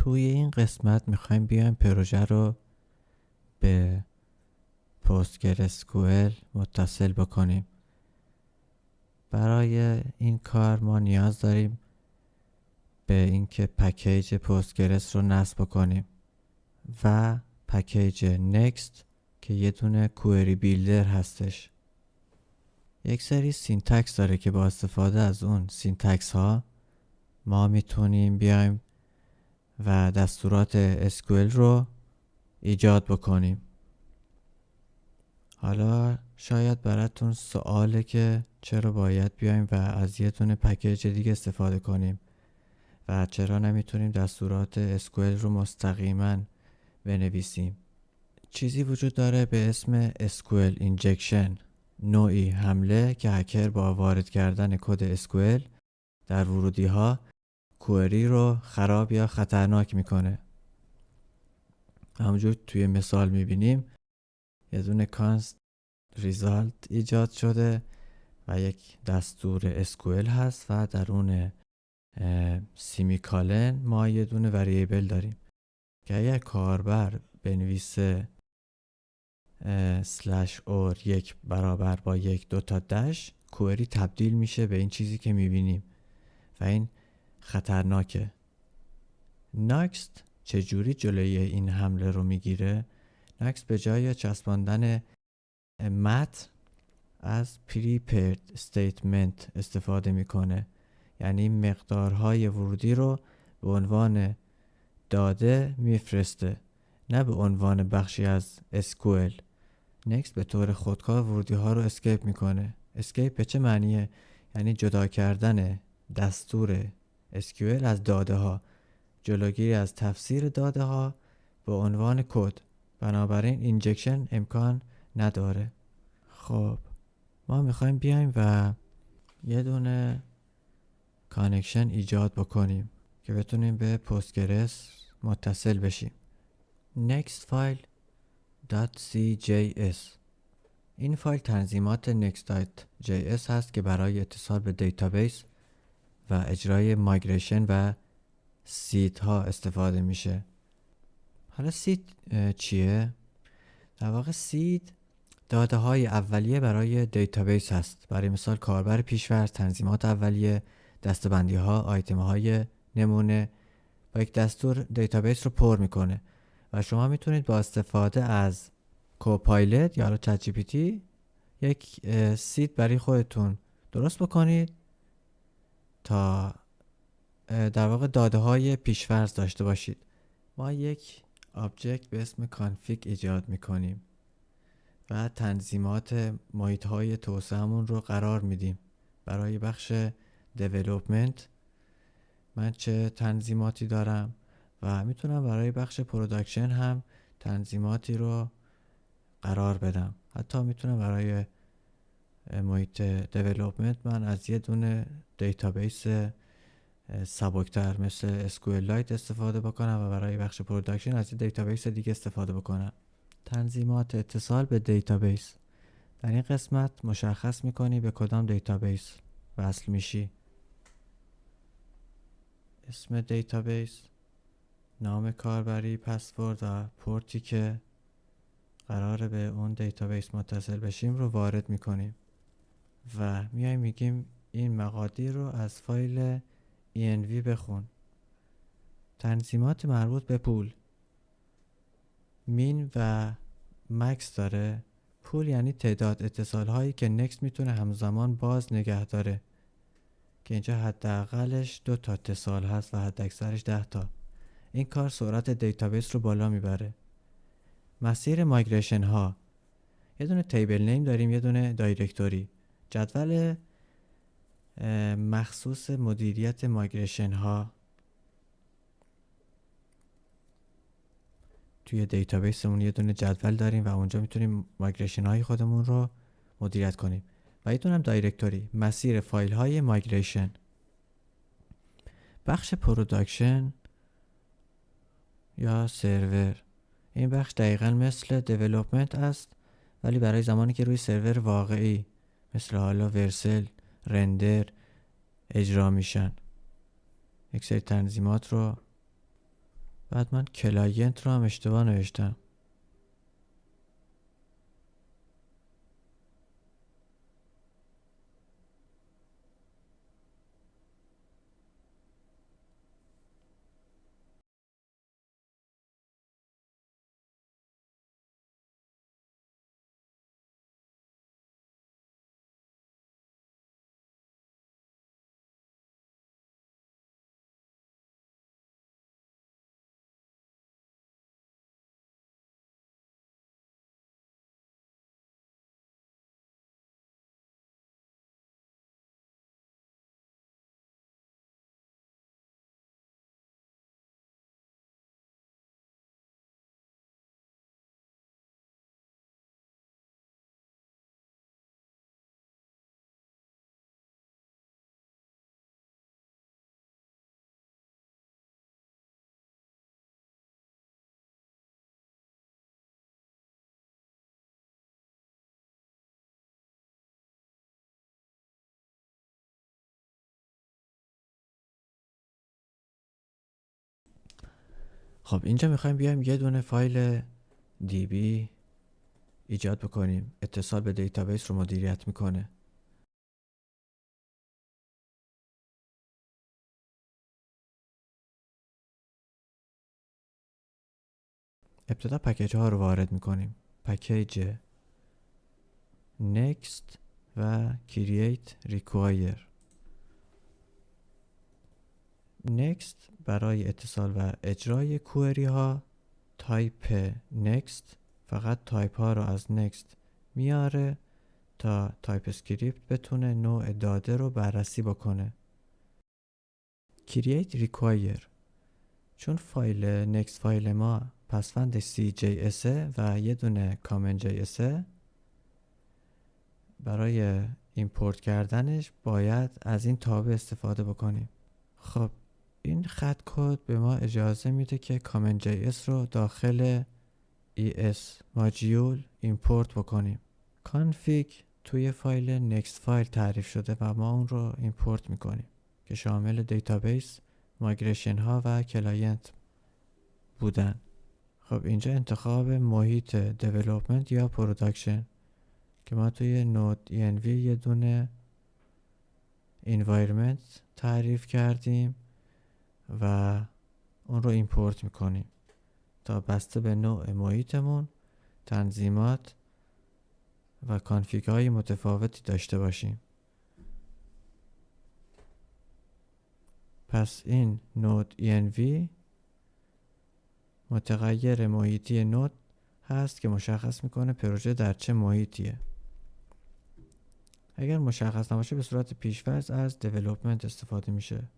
توی این قسمت میخوایم بیایم پروژه رو به PostgreSQL متصل بکنیم. برای این کار ما نیاز داریم به اینکه پکیج پوستگرس رو نصب بکنیم و پکیج Next که یه دونه کوئری بیلدر هستش. یک سری سینتکس داره که با استفاده از اون سینتکس ها ما میتونیم بیایم و دستورات SQL رو ایجاد بکنیم. حالا شاید براتون سواله که چرا باید بیایم و از یه دونه پکیج دیگه استفاده کنیم و چرا نمیتونیم دستورات SQL رو مستقیما بنویسیم. چیزی وجود داره به اسم SQL Injection، نوعی حمله که هکر با وارد کردن کد SQL در ورودی ها کوئری رو خراب یا خطرناک میکنه. همونجور توی مثال میبینیم یه دونه کانست ریزالت ایجاد شده و یک دستور SQL هست و در اون سیمیکالن ما یه دونه وریبل داریم که اگر کاربر بنویسه /or 1 برابر با 1 دوتا دش، کوئری تبدیل میشه به این چیزی که میبینیم و این خطرناکه. Next چجوری جلوی این حمله رو میگیره؟ Next به جای چسباندن متن از prepared statement استفاده میکنه، یعنی مقدارهای ورودی رو به عنوان داده میفرسته، نه به عنوان بخشی از SQL. Next به طور خودکار ورودی ها رو اسکیپ میکنه. اسکیپ به چه معنیه؟ یعنی جدا کردن دستور SQL از داده ها، جلوگیری از تفسیر داده ها به عنوان کد. بنابراین اینجکشن امکان نداره. خب ما میخوایم بیایم و یه دونه کانکشن ایجاد بکنیم که بتونیم به پوستگرس متصل بشیم. next file.cjs. این فایل تنظیمات next.js هست که برای اتصال به دیتابیس و اجرای مایگریشن و سید ها استفاده میشه. حالا سید چیه؟ در واقع سید داده های اولیه برای دیتابیس هست. برای مثال کاربر پیش‌فرض، تنظیمات اولیه، دسته‌بندی ها، آیتم های نمونه با یک دستور دیتابیس رو پر میکنه و شما میتونید با استفاده از کوپایلت یا چت جی پی تی یک سید برای خودتون درست بکنید تا در واقع داده های پیش‌فرض داشته باشید. ما یک آبجکت به اسم config ایجاد میکنیم و تنظیمات محیط های توسعه‌مون رو قرار میدیم. برای بخش development من چه تنظیماتی دارم و میتونم برای بخش پروداکشن هم تنظیماتی رو قرار بدم. حتی میتونم برای محیط development من از یه دونه دیتابیس سبکتر مثل SQLite استفاده بکنم و برای بخش پروداکشن از یه دیتابیس دیگه استفاده بکنم. تنظیمات اتصال به دیتابیس. در این قسمت مشخص میکنی به کدام دیتابیس وصل میشی. اسم دیتابیس، نام کاربری، پسورد و پورتی که قراره به اون دیتابیس متصل بشیم رو وارد میکنیم و میایم میگیم این مقادیر رو از فایل env بخون. تنظیمات مربوط به پول مین و مکس داره. پول یعنی تعداد اتصال هایی که نکست میتونه همزمان باز نگه داره که اینجا حداقلش 2 تا اتصال هست و حداکثرش 10 تا. این کار سرعت دیتابیس رو بالا میبره. مسیر مایگریشن ها، یه دونه تیبل نیم داریم، یه دونه دایرکتوری. جدول مخصوص مدیریت مایگریشن ها توی دیتابیسمون یه دونه جدول داریم و اونجا میتونیم مایگریشن های خودمون رو مدیریت کنیم. و یه دونه هم دایرکتوری، مسیر فایل های مایگریشن. بخش پروداکشن یا سرور، این بخش دقیقاً مثل دیولپمنت است ولی برای زمانی که روی سرور واقعی مثل حالا ورسل، رندر اجرا میشن. یک سری تنظیمات رو بعد من کلاینت رو هم اشتباه نوشتم. خب اینجا میخوایم بیایم یه دونه فایل DB ایجاد بکنیم، اتصال به دیتابیس رو مدیریت میکنه. ابتدا پکیج ها رو وارد میکنیم. پکیج next و create require. next برای اتصال و اجرای کوئری ها، تایپ next فقط تایپ ها رو از next میاره تا تایپ اسکریپت بتونه نوع داده رو بررسی بکنه. create require چون فایل next فایل ما پسوند CJS و یه دونه common.js، برای ایمپورت کردنش باید از این تابع استفاده بکنیم. خب این خط کد به ما اجازه میده که common.js رو داخل ES ماجیول ایمپورت بکنیم. config توی فایل next فایل تعریف شده و ما اون رو ایمپورت میکنیم که شامل دیتابیس، مایگریشن ها و کلاینت بودن. خب اینجا انتخاب محیط دیولپمنت یا پروداکشن که ما توی نود env یه دونه environment تعریف کردیم و اون رو ایمپورت میکنیم تا بسته به نوع محیطمون تنظیمات و کانفیگ های متفاوتی داشته باشیم. پس این نود env متغیر محیطی نود هست که مشخص میکنه پروژه در چه محیطیه. اگر مشخص نباشه به صورت پیش‌فرض از development استفاده میشه.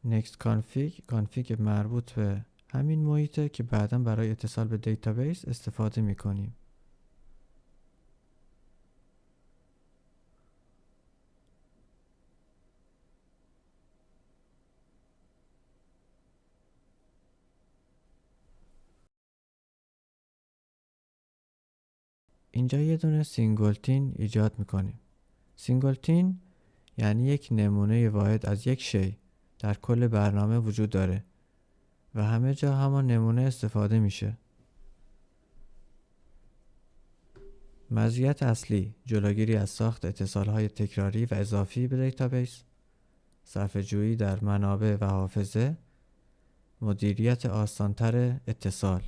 next کانفیگ مربوط به همین محیطه که بعدا برای اتصال به دیتابیس استفاده میکنیم. اینجا یه دونه سینگلتین ایجاد میکنیم. سینگلتین یعنی یک نمونه واحد از یک شی در کل برنامه وجود داره و همه جا همان نمونه استفاده میشه. مزیت اصلی جلوگیری از ساخت اتصالهای تکراری و اضافی به دیتابیس، صرفه‌جویی در منابع و حافظه، مدیریت آسانتر اتصال.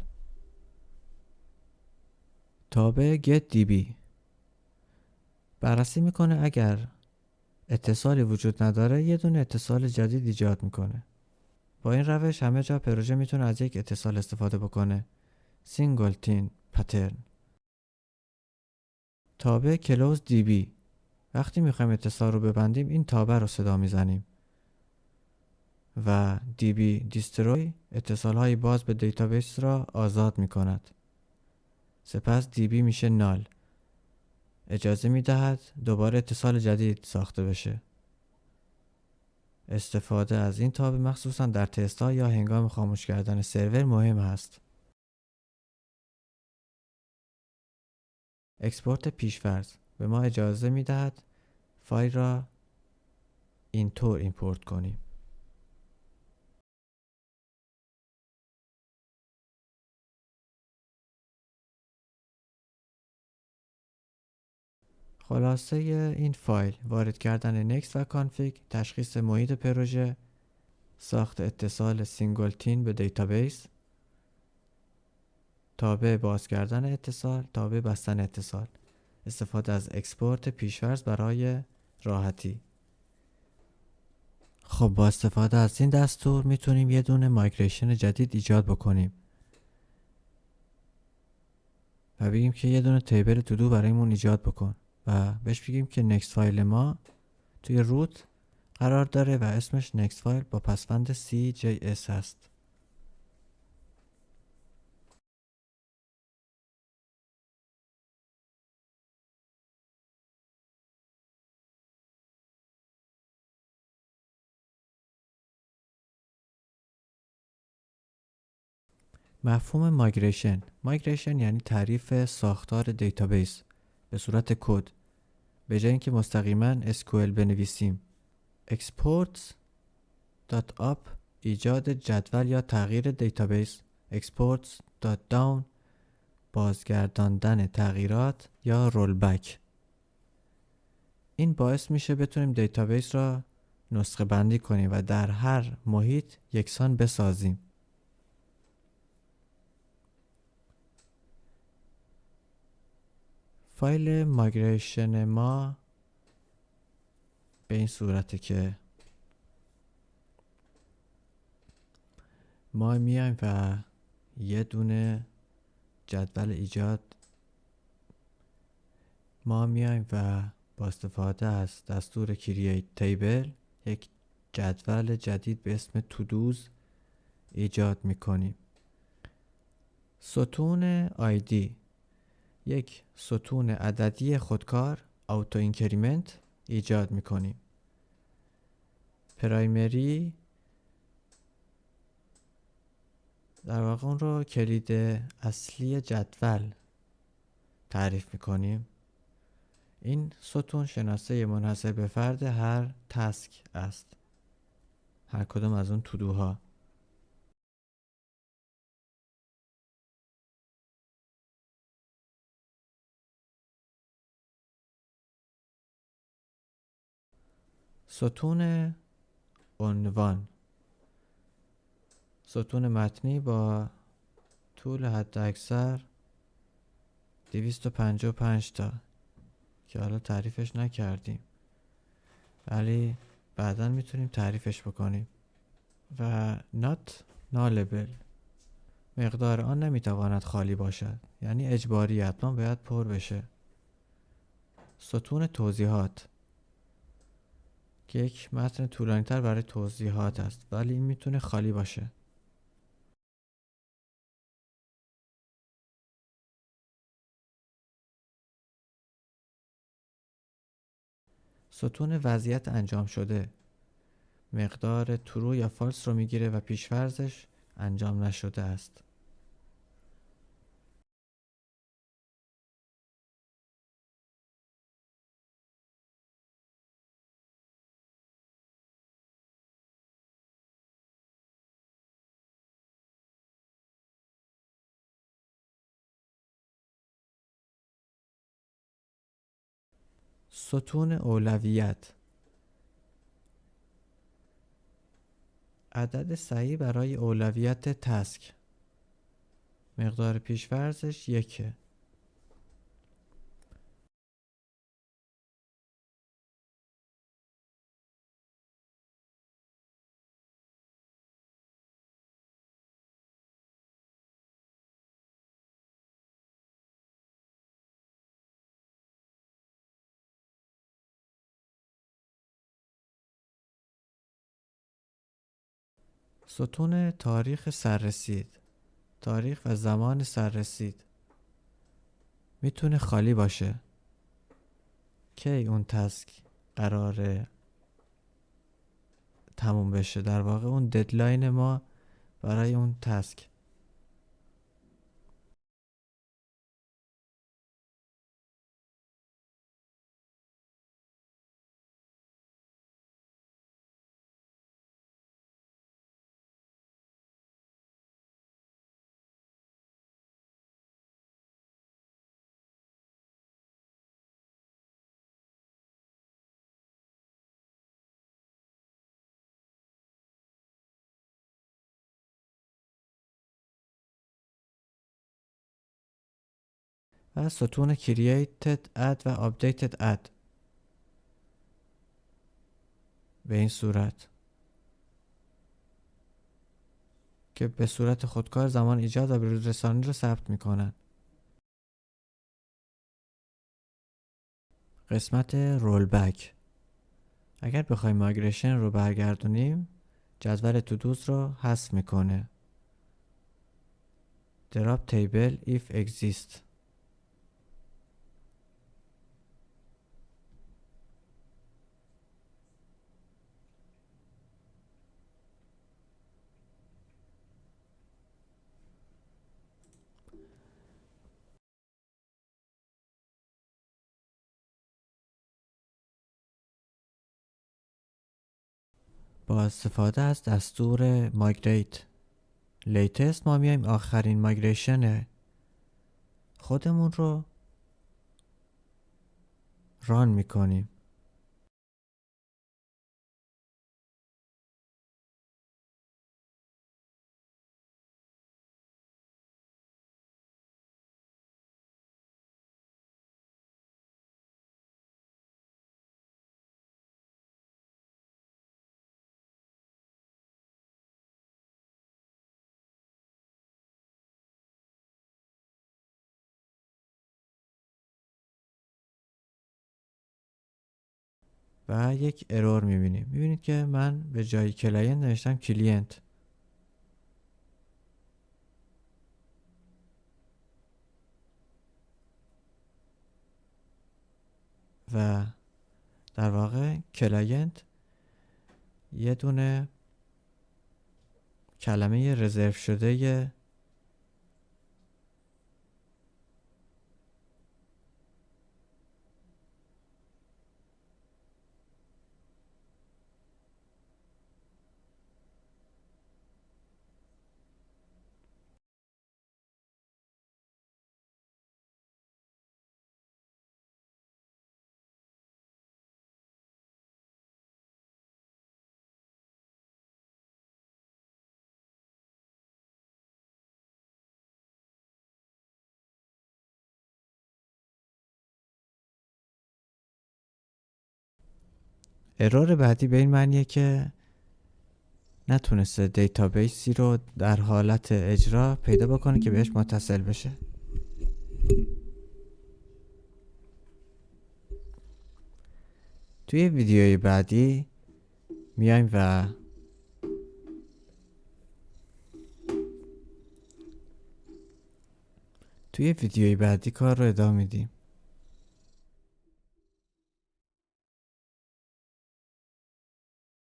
تابع getDB بررسی میکنه اگر اتصالی وجود نداره یه دونه اتصال جدید ایجاد میکنه. با این روش همه جا پروژه میتونه از یک اتصال استفاده بکنه. سینگلتین پترن. تابع closedDB وقتی میخوایم اتصال رو ببندیم این تابع رو صدا میزنیم و DB destroy اتصال های باز به دیتابیس را آزاد میکند. سپس DB میشه نال. اجازه میدهد دوباره اتصال جدید ساخته بشه. استفاده از این تابع مخصوصا در تست‌ها یا هنگام خاموش کردن سرور مهم است. اکسپورت پیش‌فرض به ما اجازه میدهد فایل را اینطور ایمپورت کنیم. خلاصه این فایل: وارد کردن نکست و کانفیگ، تشخیص محیط پروژه، ساخت اتصال سینگلتین به دیتابیس، تابع باز کردن اتصال، تابع بستن اتصال، استفاده از اکسپورت پیش‌فرض برای راحتی. خب با استفاده از این دستور میتونیم یه دونه مایگریشن جدید ایجاد بکنیم و بگیم که یه دونه تیبل تودو برایمون ایجاد بکن و بهش بگیم که نکست فایل ما توی روت قرار داره و اسمش نکست فایل با پسوند CJS هست. مفهوم مایگریشن یعنی تعریف ساختار دیتابیس به صورت کد به جای اینکه مستقیما SQL بنویسیم. exports.up ایجاد جدول یا تغییر دیتابیس. exports.down بازگرداندن تغییرات یا رولبک. این باعث میشه بتونیم دیتابیس را نسخه بندی کنیم و در هر محیط یکسان بسازیم. فایل مایگریشن ما به این صورته که ما میایم و یه دونه جدول با استفاده از دستور create table یک جدول جدید به اسم todos ایجاد میکنیم. ستون ID یک ستون عددی خودکار auto increment ایجاد میکنیم. پرایمری در واقع اون رو کلید اصلی جدول تعریف میکنیم. این ستون شناسه منحصر به فرد هر تسک است، هر کدوم از اون تودوها. ستون عنوان ستون متنی با طول حد اکثر 255 تا که حالا تعریفش نکردیم ولی بعدا میتونیم تعریفش بکنیم. و not nullable مقدار آن نمیتواند خالی باشد، یعنی اجباری حتما باید پر بشه. ستون توضیحات که یک متن طولانی تر برای توضیحات است ولی این میتونه خالی باشه. ستون وضعیت انجام شده مقدار ترو یا فالس رو میگیره و پیشفرضش انجام نشده است. ستون اولویت عدد صحیح برای اولویت تسک، مقدار پیشفرضش 1. ستون تاریخ سررسید تاریخ و زمان سررسید میتونه خالی باشه. کی اون تسک قراره تموم بشه، در واقع اون ددلاین ما برای اون تسک. و ستون created add و updated add به این صورت که به صورت خودکار زمان ایجاد و بروز رسانی رو ثبت میکنن. قسمت رول بک. اگر بخوایم مایگریشن رو برگردونیم، جدول تودوز رو حذف میکنه. drop table if exist. با استفاده از دستور migrate latest ما میایم آخرین مایگریشن خودمون رو ران میکنیم. و یک ارور میبینیم. میبینید که من به جای کلاینت نوشتم کلینت. و در واقع کلاینت یه دونه کلمه رزرو شده ارور بعدی به این معنیه که نتونسته دیتابیسی رو در حالت اجرا پیدا بکنه که بهش متصل بشه. توی ویدیوی بعدی میایم و کار رو ادامه میدیم.